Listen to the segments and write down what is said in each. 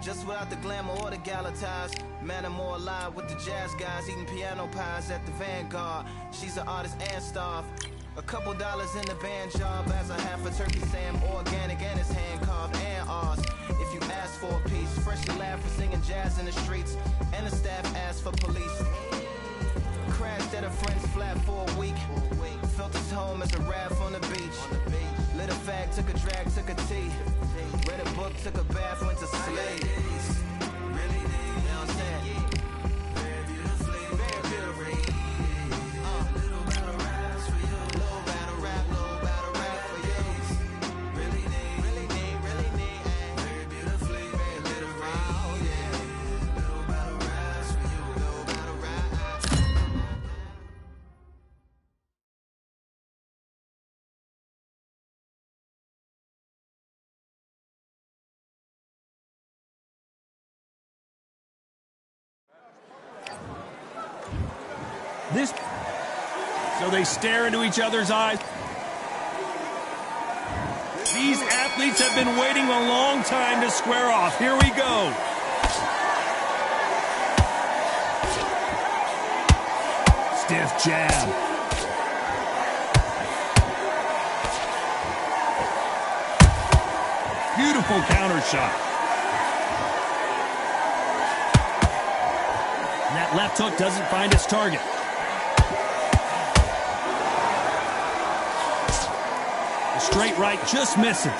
Just without the glamour or the galatize. Man, I'm more alive with the jazz guys, eating piano pies at the Vanguard. She's an artist and staff. A couple dollars in the band job as a half a turkey Sam, organic and it's hand carved and ours. If you ask for a piece, freshly laughing, singing jazz in the streets, and the staff asked for police. Crashed at a friend's flat for a week. Felt his home as a raft on the beach. Lit a fag, took a drag, took a tea. Read a book, took a bath, went to sleep. Really deep, you know what I'm saying? Very beautifully, very beautifully. Little battle raps for you. Little battle rap for you. Really deep, really deep, really deep. Very beautifully, very beautifully. Yeah. Little battle raps for you. Little battle rap. So they stare into each other's eyes. These athletes have been waiting a long time to square off. Here we go. Stiff jab. Beautiful counter shot. And that left hook doesn't find its target. The straight right just misses.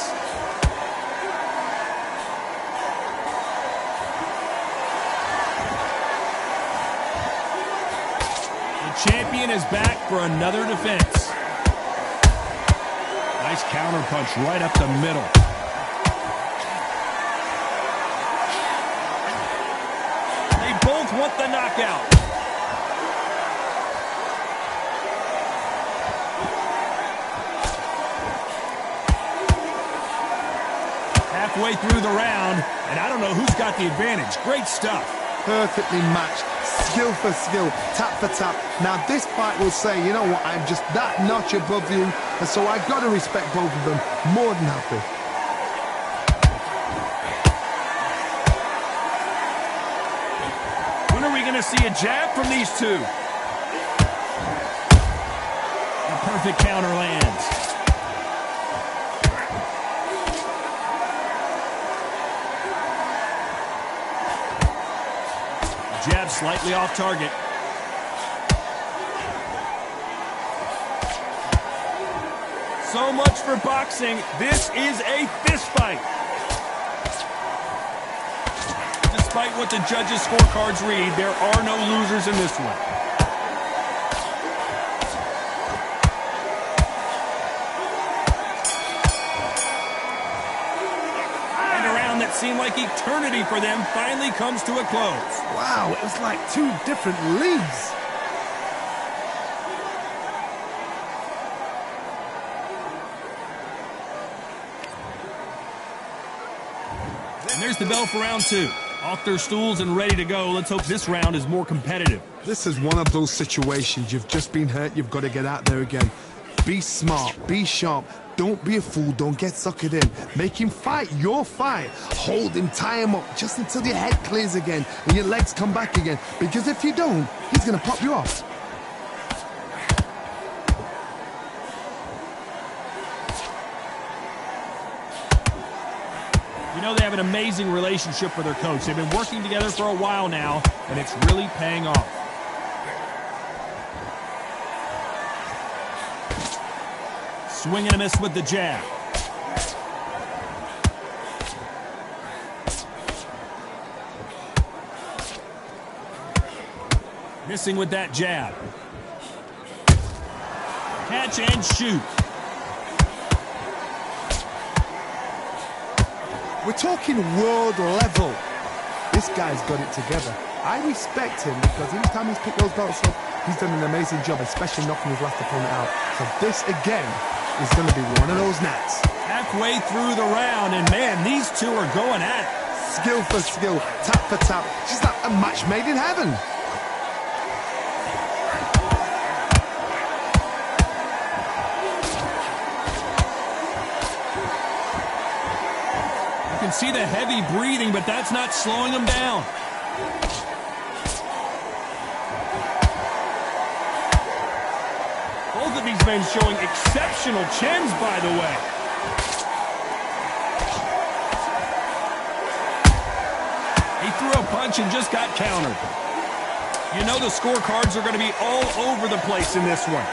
The champion is back for another defense. Nice counter punch right up the middle. They both want the knockout. Halfway through the round, and I don't know who's got the advantage. Great stuff. Perfectly matched, skill for skill, tap for tap. Now this fight will say, you know what, I'm just that notch above you, and so I've got to respect both of them. More than happy. When are we going to see a jab from these two? A perfect counter lands. Jab slightly off target. So much for boxing. This is a fist fight. Despite what the judges' scorecards read, there are no losers in this one. And a round that seemed like eternity for them finally comes to a close. Wow, it was like two different leagues. And there's the bell for round two. Off their stools and ready to go. Let's hope this round is more competitive. This is one of those situations. You've just been hurt. You've got to get out there again. Be smart. Be sharp. Don't be a fool. Don't get suckered in. Make him fight your fight. Hold him, tie him up, just until your head clears again and your legs come back again. Because if you don't, he's going to pop you off. You know, they have an amazing relationship with their coach. They've been working together for a while now, and it's really paying off. Swing and a miss with the jab. Missing with that jab. Catch and shoot. We're talking world level. This guy's got it together. I respect him because each time he's picked those belts up, he's done an amazing job, especially knocking his last opponent out. So this, again, is going to be one of those nights. Halfway through the round, and man, these two are going at it. Skill for skill, tap for tap. She's like a match made in heaven. You can see the heavy breathing, but that's not slowing him down. Both of these men showing exceptional chins, by the way. He threw a punch and just got countered. You know the scorecards are going to be all over the place in this one.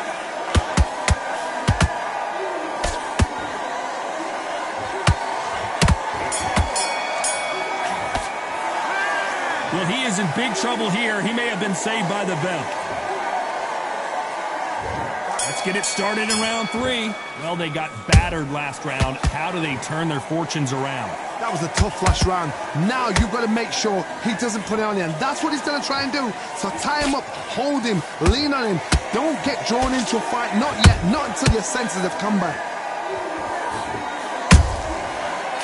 Well, he is in big trouble here. He may have been saved by the bell. Let's get it started in round 3. Well, they got battered last round. How do they turn their fortunes around? That was a tough last round. Now you've got to make sure he doesn't put it on you. And that's what he's going to try and do. So tie him up, hold him, lean on him. Don't get drawn into a fight. Not yet. Not until your senses have come back.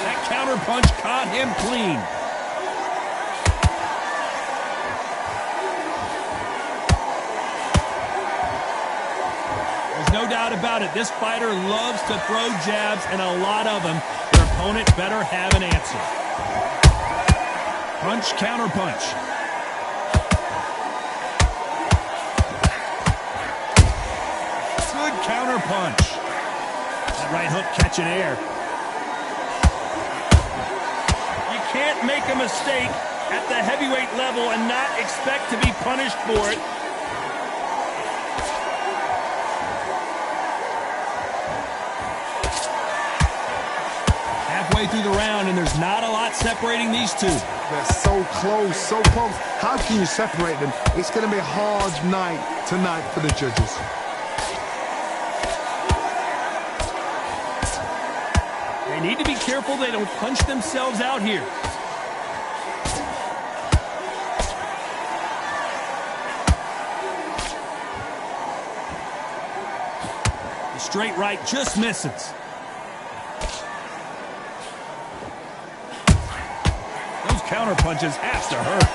That counter punch caught him clean. No doubt about it, this fighter loves to throw jabs, and a lot of them. Their opponent better have an answer. Punch, counter punch. Good counter punch. That right hook catching air. You can't make a mistake at the heavyweight level and not expect to be punished for it. Through the round, and there's not a lot separating these two. They're so close, so close. How can you separate them? It's going to be a hard night tonight for the judges. They need to be careful they don't punch themselves out here. The straight right just misses. Counter punches has to hurt.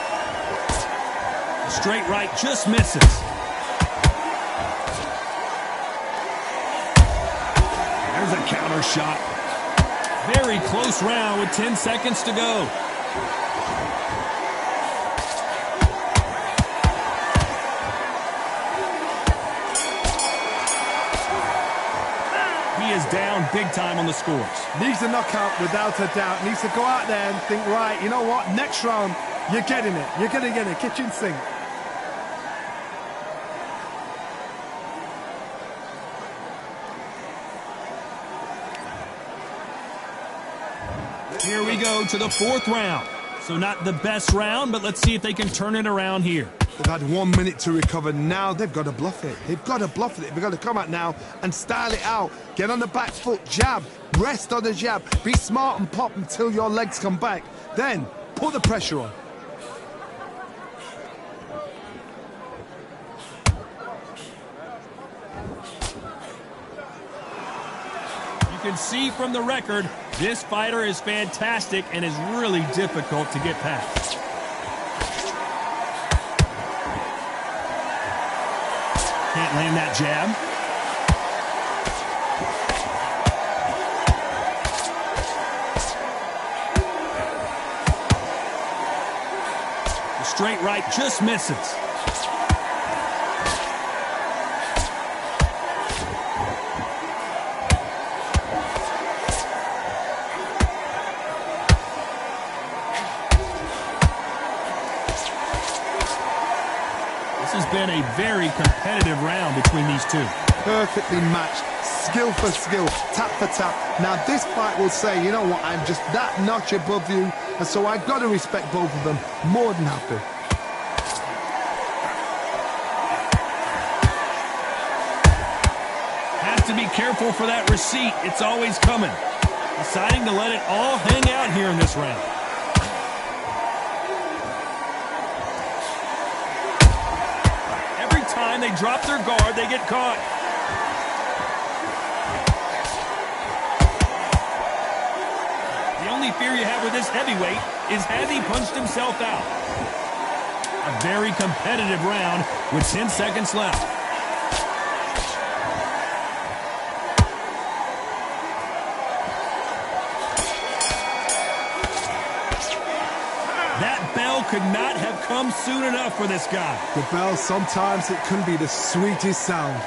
The straight right just misses. There's a counter shot. Very close round with 10 seconds to go. He is down big time on the scores. Needs a knockout without a doubt. Needs to go out there and think, right, you know what? Next round, you're getting it. You're going to get it. Kitchen sink. Here we go to the 4th round. So not the best round, but let's see if they can turn it around here. They've had 1 minute to recover. Now they've got to bluff it. They've got to bluff it. They've got to come out now and style it out. Get on the back foot, jab, rest on the jab. Be smart and pop until your legs come back. Then put the pressure on. You can see from the record, this fighter is fantastic and is really difficult to get past. Can't land that jab. The straight right just misses. This has been a very competitive round between these two. Perfectly matched, skill for skill, tap for tap. Now this fight will say, you know what, I'm just that notch above you, and so I've got to respect both of them. More than happy. Has to be careful for that receipt. It's always coming. Deciding to let it all hang out here in this round. They drop their guard, they get caught. The only fear you have with this heavyweight is has he punched himself out. A very competitive round with 10 seconds left. That bell could not have come soon enough for this guy. The bell, sometimes it can be the sweetest sound.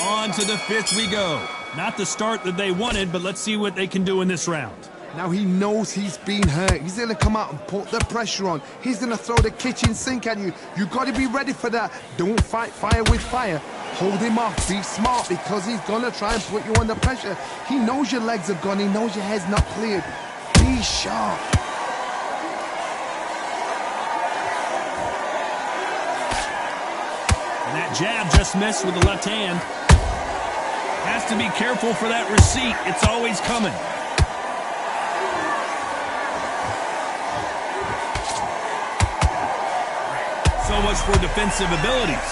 On to the fifth we go. Not the start that they wanted, but let's see what they can do in this round. Now he knows he's been hurt. He's going to come out and put the pressure on. He's going to throw the kitchen sink at you. You've got to be ready for that. Don't fight fire with fire. Hold him off. Be smart, because he's going to try and put you under pressure. He knows your legs are gone. He knows your head's not cleared. Be sharp. And that jab just missed with the left hand. Has to be careful for that receipt. It's always coming. So much for defensive abilities.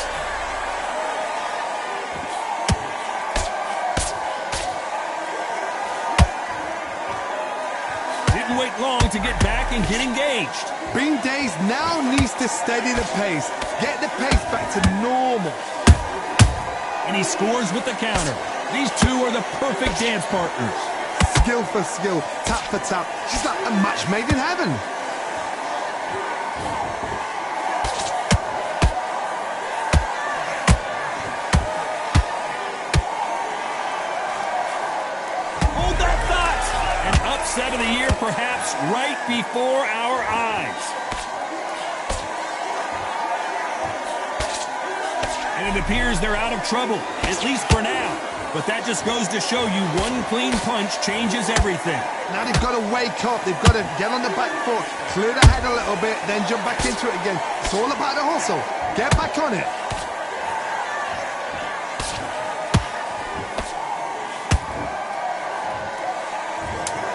Didn't wait long to get back and get engaged. Bean Days now needs to steady the pace. Get the pace back to normal. And he scores with the counter. These two are the perfect dance partners. Skill for skill, tap for tap. She's like a match made in heaven. Hold that thought. An upset of the year, perhaps right before our eyes. And it appears they're out of trouble, at least for now. But that just goes to show you one clean punch changes everything. Now they've got to wake up. They've got to get on the back foot, clear the head a little bit, then jump back into it again. It's all about the hustle. Get back on it.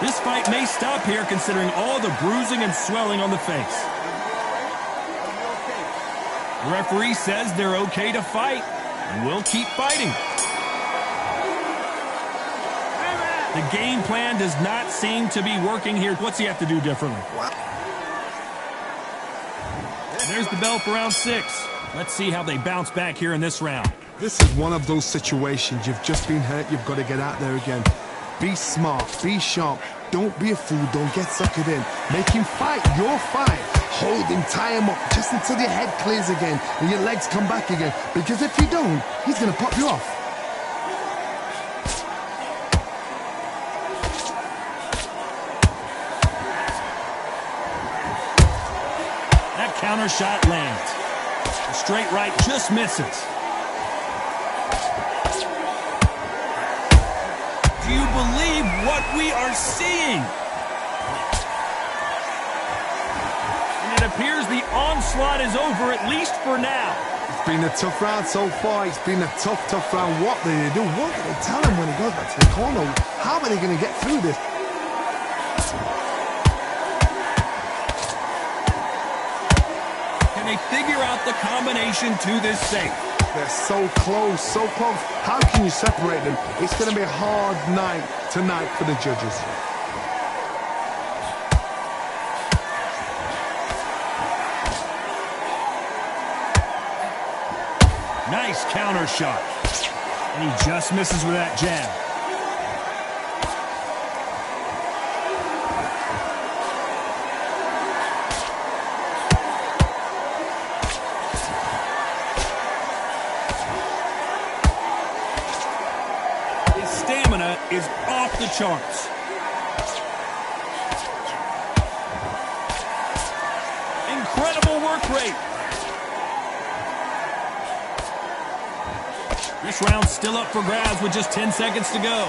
This fight may stop here considering all the bruising and swelling on the face. The referee says they're okay to fight, and we'll keep fighting. The game plan does not seem to be working here. What's he have to do differently? There's the bell for round 6. Let's see how they bounce back here in this round. This is one of those situations. You've just been hurt. You've got to get out there again. Be smart. Be sharp. Don't be a fool. Don't get suckered in. Make him fight your fight. Hold him, tie him up just until your head clears again and your legs come back again. Because if you don't, he's going to pop you off. That counter shot lands. The straight right just misses. Do you believe what we are seeing? And it appears the onslaught is over, at least for now. It's been a tough round so far. It's been a tough round. What do they do? What do they tell him when he goes back to the corner? How are they going to get through this? Can they figure out the combination to this safe? They're so close, so close. How can you separate them? It's going to be a hard night tonight for the judges. Nice counter shot. And he just misses with that jab. His stamina is off the charts. Incredible work rate. This round's still up for grabs with just 10 seconds to go.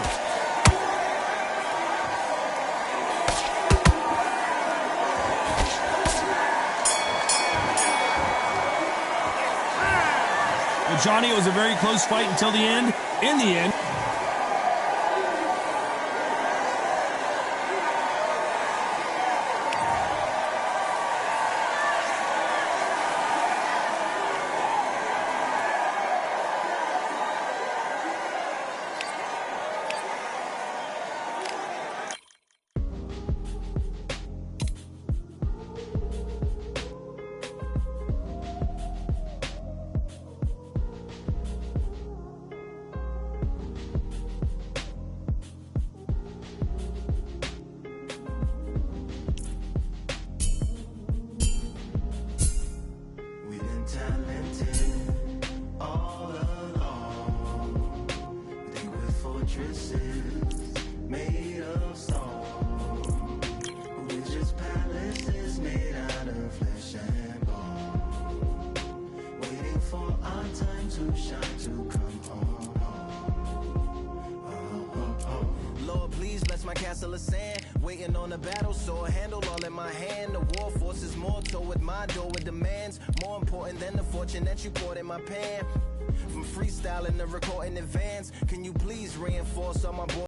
Well, Johnny, it was a very close fight until the end. In the end, been talented all along. Think we're fortresses made of stone. We're just palaces made out of flesh and bone, waiting for our time to shine, to come home. Lord, please bless my castle of sand. Waiting on the battle, sword handle all in my hand. The war forces more toward my door with demands more important than the fortune that you poured in my pan. From freestyling to recording advance, can you please reinforce all my boys?